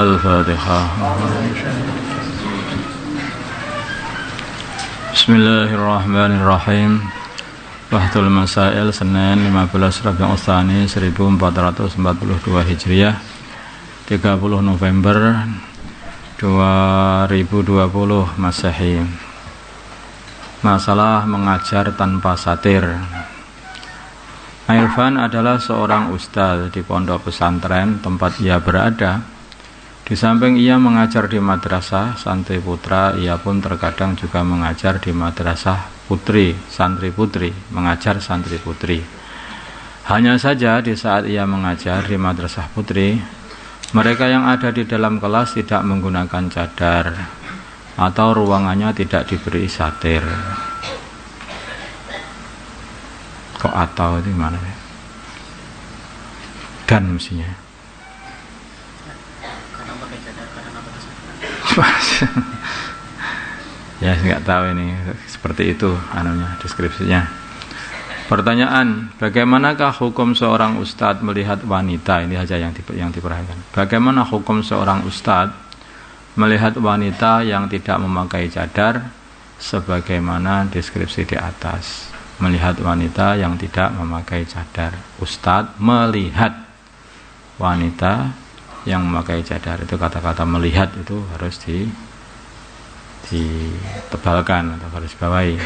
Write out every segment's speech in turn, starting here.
Al-Fatihah. Bismillahirrahmanirrahim. Wahtul Masail Senin 15 Rabiul Tsani 1442 Hijriah, 30 November 2020 Masehi. Masalah mengajar tanpa satir. Irfan adalah seorang ustaz di pondok pesantren tempat ia berada. Di samping ia mengajar di madrasah santri putra, ia pun terkadang juga mengajar di madrasah putri, santri putri, mengajar santri putri. Hanya saja di saat ia mengajar di madrasah putri, mereka yang ada di dalam kelas tidak menggunakan cadar atau ruangannya tidak diberi satir. Kok atau itu gimana ya? Dan mestinya. Ya, nggak tahu ini seperti itu anunya deskripsinya. Pertanyaan, bagaimanakah hukum seorang ustadz melihat wanita? Ini saja yang diperhatikan. Bagaimana hukum seorang ustadz melihat wanita yang tidak memakai cadar sebagaimana deskripsi di atas? Melihat wanita yang tidak memakai cadar. Ustadz melihat wanita yang memakai cadar. Itu kata-kata melihat itu harus ditebalkan atau harus bawahi.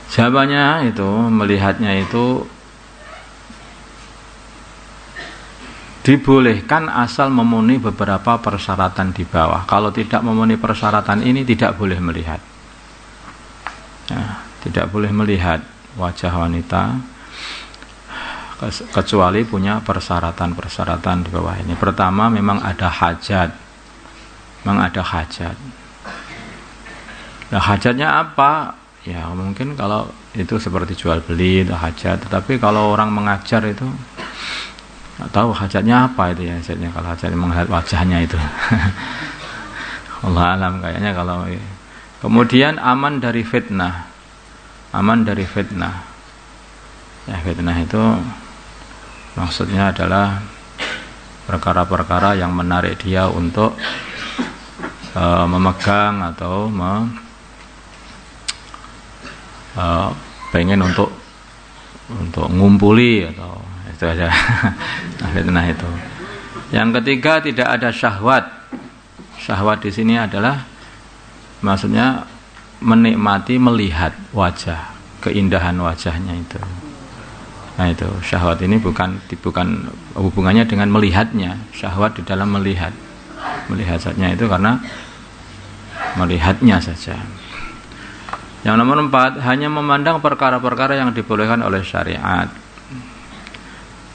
Jawabannya itu, melihatnya itu dibolehkan asal memenuhi beberapa persyaratan di bawah. Kalau tidak memenuhi persyaratan ini tidak boleh melihat. Nah, tidak boleh melihat wajah wanita kecuali punya persyaratan di bawah ini. Pertama, memang ada hajat. Memang ada hajat. Nah, hajatnya apa? Ya, mungkin kalau itu seperti jual beli itu hajat. Tetapi kalau orang mengajar itu nggak tahu hajatnya apa itu ya. Hajatnya kalau hajatnya melihat wajahnya itu. Allah alam kayaknya kalau. Kemudian aman dari fitnah. Aman dari fitnah. Ya, fitnah itu maksudnya adalah perkara-perkara yang menarik dia untuk memegang atau pengen untuk ngumpuli atau itu aja. Fitnah itu. Yang ketiga, tidak ada syahwat. Syahwat di sini adalah maksudnya menikmati melihat wajah, keindahan wajahnya itu. Nah, itu syahwat ini bukan hubungannya dengan melihatnya. Syahwat di dalam melihat saja itu karena melihatnya saja. Yang nomor 4, hanya memandang perkara-perkara yang dibolehkan oleh syariat.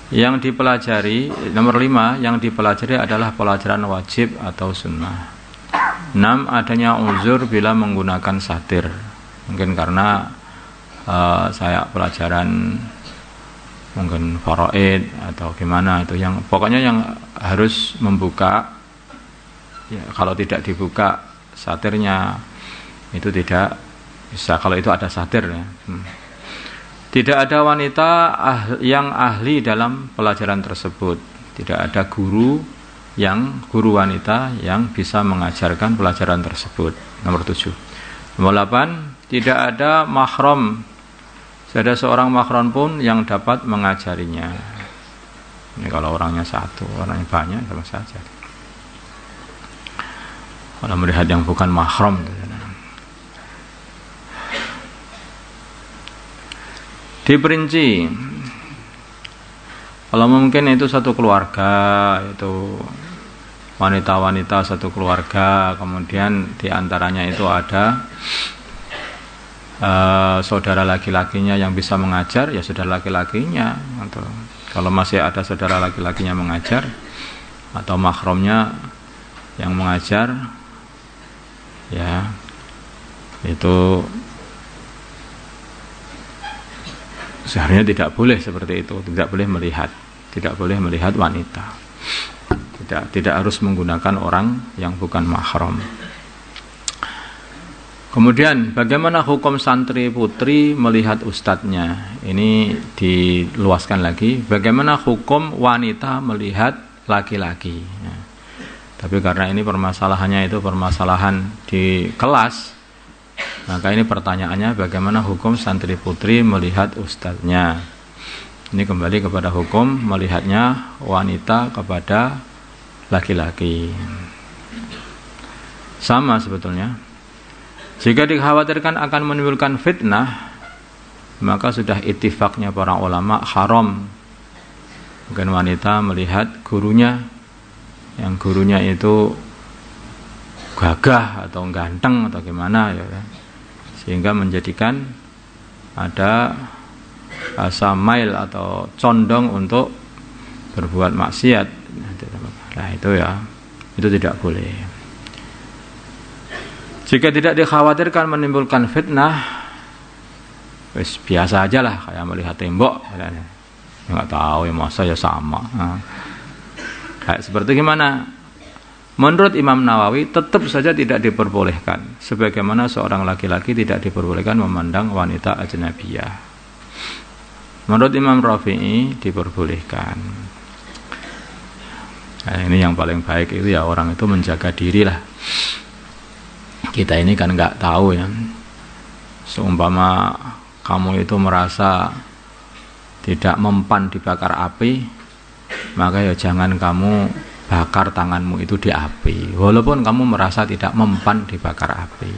Yang dipelajari, nomor 5, yang dipelajari adalah pelajaran wajib atau sunnah. 6, adanya uzur bila menggunakan satir. Mungkin karena saya pelajaran mungkin faraid atau gimana itu, yang pokoknya yang harus membuka ya, kalau tidak dibuka satirnya itu tidak bisa, kalau itu ada satir ya. Tidak ada wanita yang ahli dalam pelajaran tersebut. Tidak ada guru wanita yang bisa mengajarkan pelajaran tersebut. Nomor 7. Nomor 8, tidak ada mahram. Tidak ada seorang mahram pun yang dapat mengajarinya. Ini kalau orangnya satu, orangnya banyak sama saja. Kalau melihat yang bukan mahram, diperinci. Kalau mungkin itu satu keluarga, itu wanita-wanita satu keluarga, kemudian diantaranya itu ada saudara laki-lakinya yang bisa mengajar, ya saudara laki-lakinya. Atau kalau masih ada saudara laki-lakinya mengajar atau mahramnya yang mengajar, ya itu seharusnya tidak boleh seperti itu. Tidak boleh melihat wanita. Tidak harus menggunakan orang yang bukan mahram. Kemudian bagaimana hukum santri putri melihat ustadznya? Ini diluaskan lagi. Bagaimana hukum wanita melihat laki-laki? Ya. Tapi karena ini permasalahannya itu permasalahan di kelas, maka ini pertanyaannya bagaimana hukum santri putri melihat ustadznya? Ini kembali kepada hukum melihatnya wanita kepada laki-laki. Sama sebetulnya. Jika dikhawatirkan akan menimbulkan fitnah, maka sudah ittifaqnya para ulama haram mungkin wanita melihat gurunya, yang gurunya itu gagah atau ganteng atau gimana ya, sehingga menjadikan ada rasa mail atau condong untuk berbuat maksiat. Nah itu ya, itu tidak boleh. Jika tidak dikhawatirkan menimbulkan fitnah, wis biasa aja lah, kayak melihat tembok. Nggak tahu ya, masa ya sama. Nah, kayak seperti gimana? Menurut Imam Nawawi tetap saja tidak diperbolehkan, sebagaimana seorang laki-laki tidak diperbolehkan memandang wanita ajnabiyah. Menurut Imam Rafi'i diperbolehkan. Nah, ini yang paling baik itu ya orang itu menjaga diri lah. Kita ini kan nggak tahu ya. Seumpama kamu itu merasa tidak mempan dibakar api, maka ya jangan kamu bakar tanganmu itu di api. Walaupun kamu merasa tidak mempan dibakar api.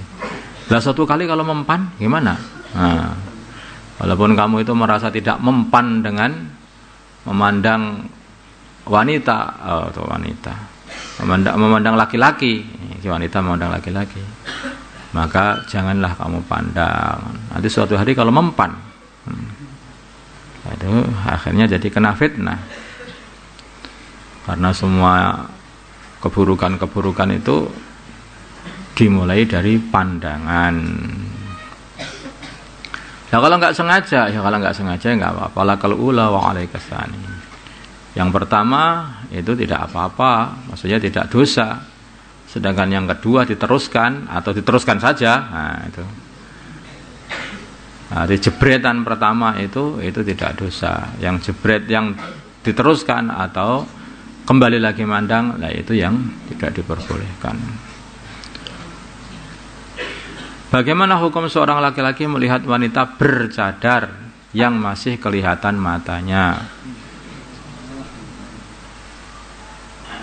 Lah suatu kali kalau mempan gimana? Nah, walaupun kamu itu merasa tidak mempan dengan memandang wanita atau memandang laki-laki, wanita memandang laki-laki, maka janganlah kamu pandang. Nanti suatu hari kalau mempan, itu akhirnya jadi kena fitnah. Karena semua keburukan-keburukan itu dimulai dari pandangan. Ya kalau nggak sengaja, nggak apa-apa. Lakal ula wa alaikasani. Yang pertama itu tidak apa-apa, maksudnya tidak dosa. Sedangkan yang kedua diteruskan atau diteruskan saja, nah itu. Nah, di jebretan pertama itu tidak dosa. Yang jebret yang diteruskan atau kembali lagi mandang, nah itu yang tidak diperbolehkan. Bagaimana hukum seorang laki-laki melihat wanita bercadar yang masih kelihatan matanya?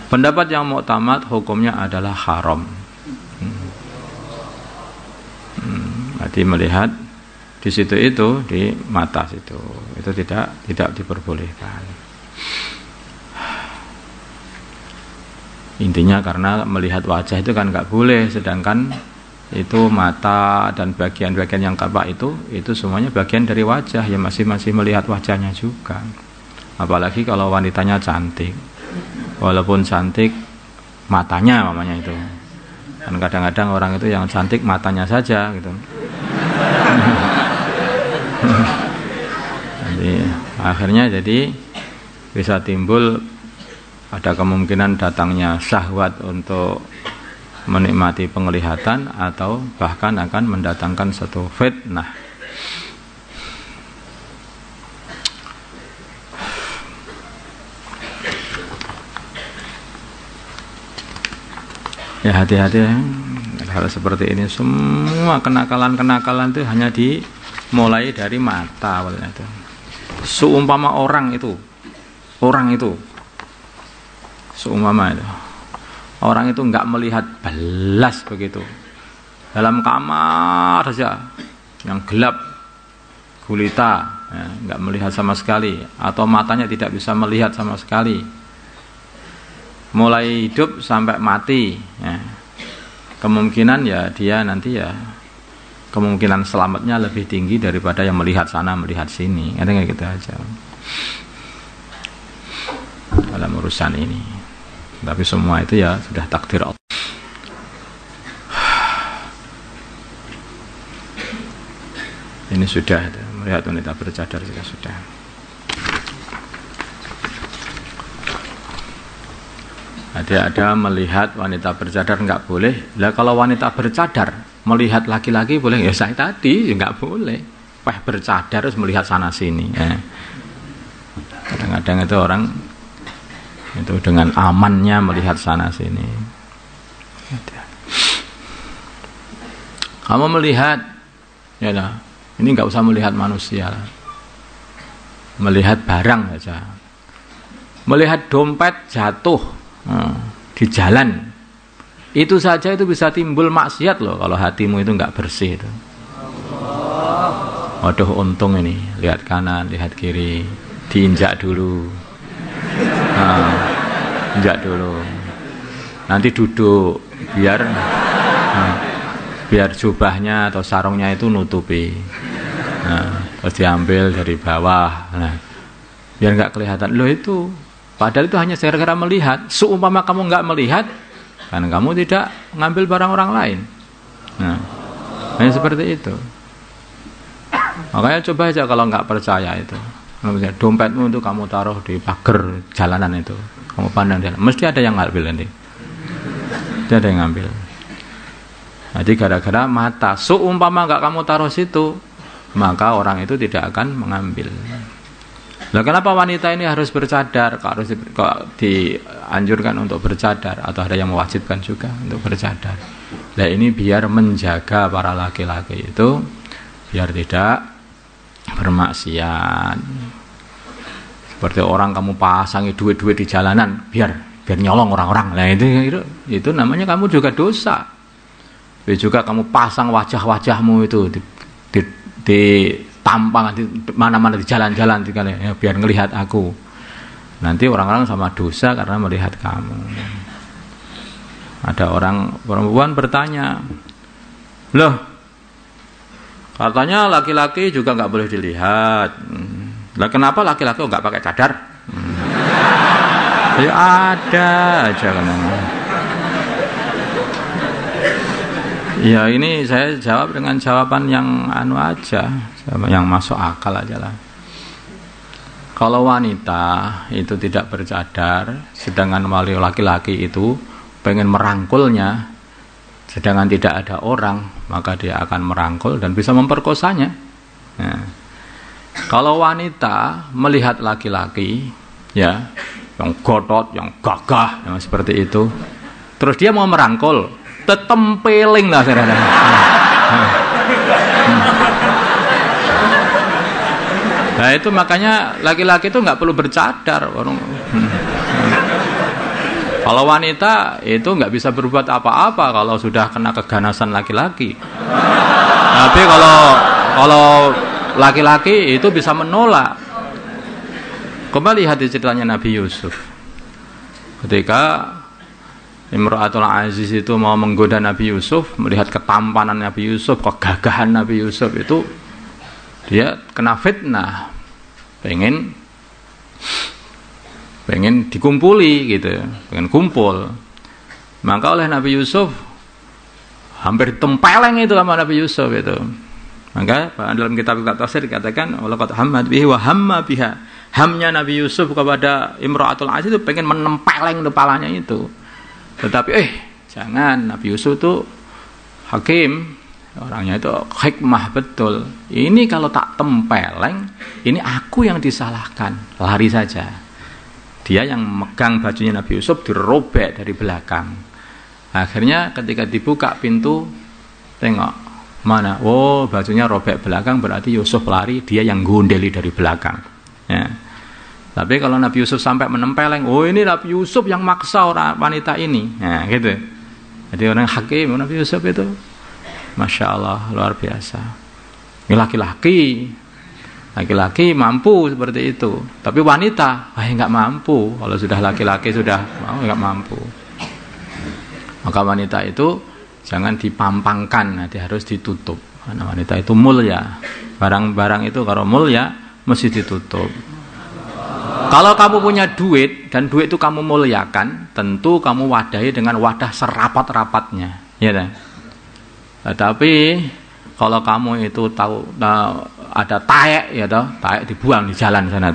Pendapat yang muktamad hukumnya adalah haram. Berarti melihat di situ itu di mata situ itu tidak diperbolehkan. Intinya karena melihat wajah itu kan nggak boleh, sedangkan itu mata dan bagian-bagian yang tampak itu semuanya bagian dari wajah, ya masih melihat wajahnya juga. Apalagi kalau wanitanya cantik. Walaupun cantik matanya mamanya itu, kan kadang-kadang orang itu yang cantik matanya saja gitu. Akhirnya jadi bisa timbul ada kemungkinan datangnya syahwat untuk menikmati penglihatan atau bahkan akan mendatangkan satu fitnah. Ya hati-hati ya. Hal seperti ini semua kenakalan-kenakalan itu hanya dimulai dari mata awalnya itu. Seumpama orang itu seumpama itu orang itu nggak melihat belas begitu dalam kamar saja yang gelap gulita, ya, nggak melihat sama sekali atau matanya tidak bisa melihat sama sekali, mulai hidup sampai mati, ya, kemungkinan ya dia nanti ya kemungkinan selamatnya lebih tinggi daripada yang melihat sana melihat sini. Kayak gitu aja dalam urusan ini. Tapi semua itu ya sudah takdir Allah. Ini sudah melihat wanita bercadar juga sudah. Jadi ada melihat wanita bercadar nggak boleh. Lah kalau wanita bercadar melihat laki-laki boleh? Ya saya tadi nggak boleh. Bercadar terus melihat sana sini. Ya. Kadang-kadang itu orang itu dengan amannya melihat sana sini. Kamu melihat, ya lah, ini nggak usah melihat manusia, melihat barang saja. Melihat dompet jatuh di jalan, itu saja itu bisa timbul maksiat loh kalau hatimu itu nggak bersih itu. Waduh untung ini, lihat kanan, lihat kiri, diinjak dulu, injak dulu, nanti duduk biar jubahnya atau sarungnya itu nutupi, terus diambil dari bawah, biar nggak kelihatan. Loh itu, padahal itu hanya gara-gara melihat. Seumpama kamu nggak melihat, kan kamu tidak ngambil barang orang lain. Hanya seperti itu. Makanya coba aja kalau nggak percaya itu, dompetmu itu kamu taruh di pagar jalanan itu, kamu pandang jalan, mesti ada yang ngambil nanti, ada yang ngambil. Jadi gara-gara mata, seumpama nggak kamu taruh situ, maka orang itu tidak akan mengambil. Nah, kenapa wanita ini harus bercadar? Kok dianjurkan untuk bercadar atau ada yang mewajibkan juga untuk bercadar? Nah ini biar menjaga para laki-laki itu biar tidak bermaksiat. Seperti orang kamu pasangi duit-duit di jalanan biar nyolong orang-orang. Nah itu namanya kamu juga dosa. Juga kamu pasang wajah-wajahmu itu di tampang di mana-mana di jalan-jalan ya, biar ngelihat aku. Nanti orang-orang sama dosa karena melihat kamu. Ada orang perempuan bertanya, loh, katanya laki-laki juga nggak boleh dilihat. Lah kenapa laki-laki nggak pakai cadar? Ya ada aja kan. Ya ini saya jawab dengan jawaban yang aja, yang masuk akal aja lah. Kalau wanita itu tidak bercadar, sedangkan wali laki-laki itu pengen merangkulnya, sedangkan tidak ada orang, maka dia akan merangkul dan bisa memperkosanya. Nah, kalau wanita melihat laki-laki, ya, yang gotot, yang gagah, yang seperti itu, terus dia mau merangkul, tetempeling lah saudara. Nah itu makanya laki-laki itu nggak perlu bercadar. Kalau wanita itu nggak bisa berbuat apa-apa kalau sudah kena keganasan laki-laki. Tapi kalau laki-laki itu bisa menolak. Kembali hati ceritanya Nabi Yusuf. Ketika Imra'atul Aziz itu mau menggoda Nabi Yusuf, melihat ketampanan Nabi Yusuf, kegagahan Nabi Yusuf itu, dia kena fitnah, pengen dikumpuli gitu, pengen kumpul. Maka oleh Nabi Yusuf hampir tempeleng itu sama Nabi Yusuf itu. Maka dalam kitab tafsir dikatakan laqad hammat bihi wa hamma biha. Hamnya Nabi Yusuf kepada Imra'atul Aziz itu pengen menempeleng kepalanya itu. Tetapi jangan, Nabi Yusuf itu hakim, orangnya itu hikmah betul. Ini kalau tak tempeleng, ini aku yang disalahkan, lari saja. Dia yang megang bajunya Nabi Yusuf dirobek dari belakang. Akhirnya ketika dibuka pintu, tengok mana, oh bajunya robek belakang, berarti Yusuf lari, dia yang gondeli dari belakang. Ya. Tapi kalau Nabi Yusuf sampai menempeleng, oh ini Nabi Yusuf yang maksa orang wanita ini, nah gitu. Jadi orang hakim Nabi Yusuf itu, masya Allah luar biasa. Ini laki-laki mampu seperti itu. Tapi wanita, nggak mampu. Kalau sudah laki-laki sudah mau nggak mampu. Maka wanita itu jangan dipampangkan, nanti harus ditutup. Karena wanita itu mulia. Barang-barang itu kalau mulia mesti ditutup. Kalau kamu punya duit dan duit itu kamu muliakan, tentu kamu wadahi dengan wadah serapat-rapatnya, ya kan? Tapi kalau kamu itu tahu ada taek, ya toh, taek dibuang di jalan sana.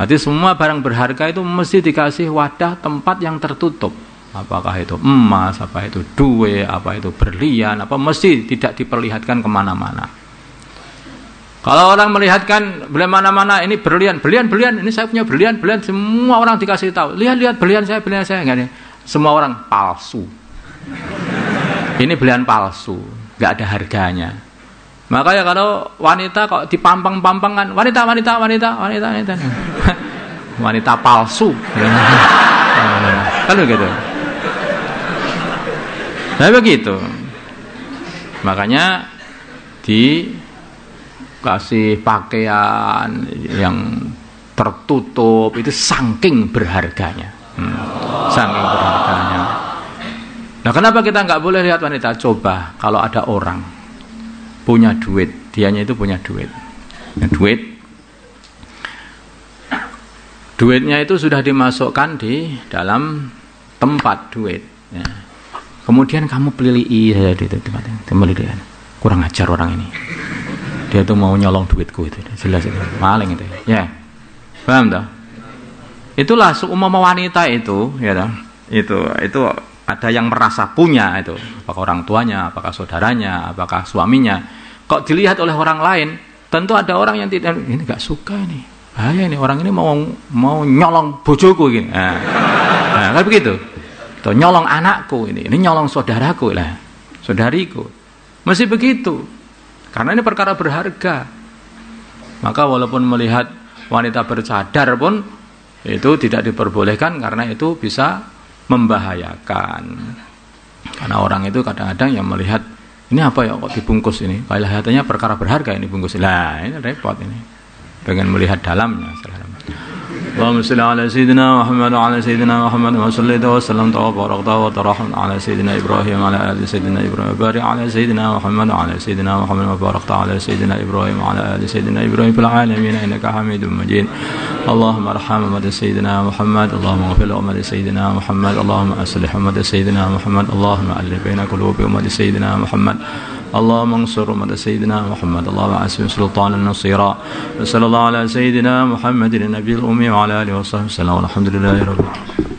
Jadi semua barang berharga itu mesti dikasih wadah tempat yang tertutup. Apakah itu emas, apa itu duit, apa itu berlian, apa mesti tidak diperlihatkan kemana-mana. Kalau orang melihatkan mana-mana ini berlian, ini saya punya berlian, semua orang dikasih tahu. Lihat berlian saya, enggak nih. Semua orang palsu. Ini berlian palsu, enggak ada harganya. Makanya kalau wanita kok dipampang-pampang kan, wanita. Wanita palsu. Kan begitu. Nah begitu. Makanya dikasih pakaian yang tertutup itu saking berharganya. Saking berharganya. Nah kenapa kita nggak boleh lihat wanita? Coba kalau ada orang punya duit, dianya itu punya duit. Nah, duitnya itu sudah dimasukkan di dalam tempat duit. Ya. Kemudian kamu pelili saja di tempat itu, kurang ajar orang ini. Dia tuh mau nyolong duitku itu, jelas itu, maling itu. Ya, paham tak? Itulah seumpama wanita itu, ya tak? Itu ada yang merasa punya itu, apakah orang tuanya, apakah saudaranya, apakah suaminya. Kok dilihat oleh orang lain, tentu ada orang yang tidak, ini nggak suka ini, bahaya ini orang ini mau nyolong bojoku gini. Nah, kan begitu. Tuh, nyolong anakku ini nyolong saudaraku lah, saudariku. Mesti begitu, karena ini perkara berharga. Maka walaupun melihat wanita bercadar pun itu tidak diperbolehkan karena itu bisa membahayakan. Karena orang itu kadang-kadang yang melihat ini apa ya kok dibungkus ini, kelihatannya perkara berharga ini bungkus. Lah ini repot ini, pengen melihat dalamnya. Allahumma shalli ala sayyidina Muhammad wa ala sayyidina Muhammad wa sallallahu wa sallam wa barakta wa taraham ala sayyidina Ibrahim wa ala ali sayyidina Ibrahim barik ala sayyidina Muhammad wa ala sayyidina Muhammad wa barakta ala sayyidina Ibrahim wa ala ali sayyidina Ibrahim fil alamin innaka Hamidum Majid. Allahumma arham umat sayyidina Muhammad, Allahumma ighfir umat sayyidina Muhammad, Allahumma aslih umat sayyidina Muhammad, Allahumma alif baina qulubi umat sayyidina Muhammad. اللهم انصر أمة سيدنا محمد اللهم أعز سلطانا نصيرا صلى الله على سيدنا محمد النبي الأمي وعلى آله وصحبه وسلم والحمد لله رب العالمين.